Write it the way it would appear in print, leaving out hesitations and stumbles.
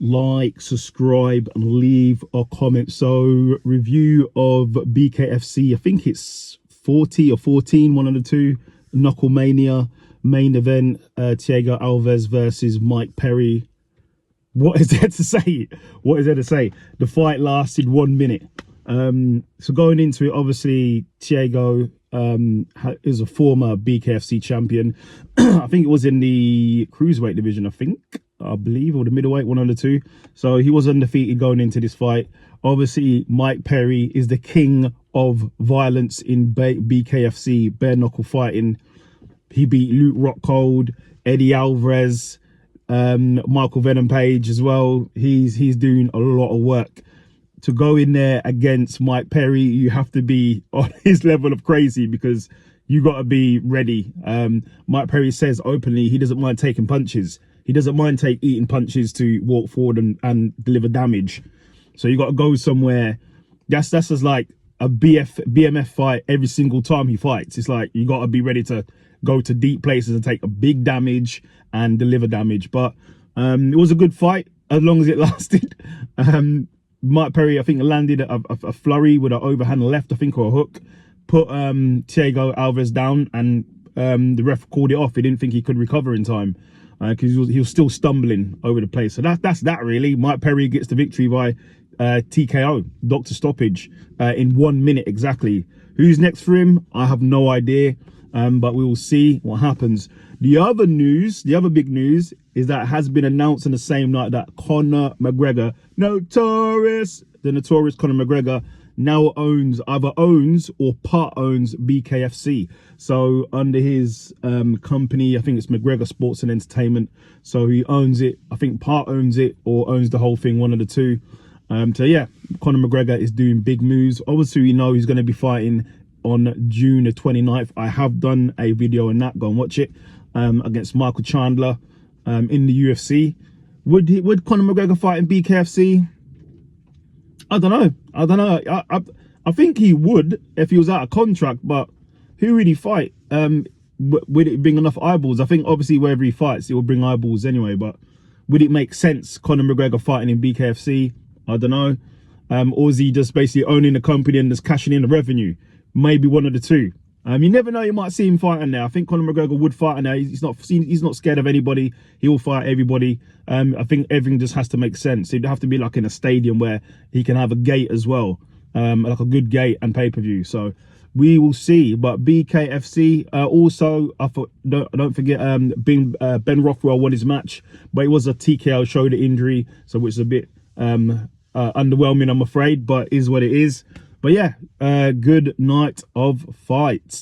like, subscribe, and leave a comment. So, review of Bkfc, I think it's 40 or 14, one of the two. Knuckle Mania main event, Thiago Alves versus Mike Perry. What is there to say? What is there to say? The fight lasted 1 minute. So going into it, obviously Thiago is a former Bkfc champion. I think it was in the cruiserweight division, I believe, or the middleweight, one of the two. So he was undefeated going into this fight. Obviously, Mike Perry is the king of violence in Bkfc, bare knuckle fighting. He beat Luke Rockhold, Eddie Alvarez, Michael Venom Page as well. He's doing a lot of work. To go in there against Mike Perry, you have to be on his level of crazy, because you got to be ready. Mike Perry says openly he doesn't mind taking punches. He doesn't mind eating punches to walk forward and deliver damage. So you got to go somewhere. That's just like a BMF fight every single time he fights. It's like you got to be ready to go to deep places and take a big damage and deliver damage. But it was a good fight as long as it lasted. Mike Perry, I think, landed a flurry with an overhand left, I think, or a hook. Put Thiago Alves down, and the ref called it off. He didn't think he could recover in time, because he was still stumbling over the place. So that's that really. Mike Perry gets the victory by TKO, doctor stoppage, in 1 minute exactly. Who's next for him? I have no idea, but we will see what happens. The other big news, is that it has been announced on the same night that Conor McGregor, the notorious Conor McGregor, now either owns or part owns Bkfc. So under his company, I think it's McGregor Sports and Entertainment. So he owns it, I think part owns it or owns the whole thing, one of the two. So yeah, Conor McGregor is doing big moves. Obviously, we know he's going to be fighting on June the 29th. I have done a video on that. Go and watch it. Against Michael Chandler in the UFC. Would Conor McGregor fight in Bkfc? I don't know. I think he would if he was out of contract, but who would he fight? Would it bring enough eyeballs? I think obviously wherever he fights, it will bring eyeballs anyway, but would it make sense, Conor McGregor fighting in Bkfc? I don't know. Or is he just basically owning the company and just cashing in the revenue? Maybe one of the two. You never know, you might see him fighting there. I think Conor McGregor would fight in there. He's not scared of anybody. He will fight everybody. I think everything just has to make sense. It'd have to be like in a stadium where he can have a gate as well, like a good gate and pay-per-view. So we will see. But Bkfc, also, don't forget, Ben Rothwell won his match, but it was a TKO shoulder injury, so which is a bit underwhelming, I'm afraid, but is what it is. But yeah, good night of fights.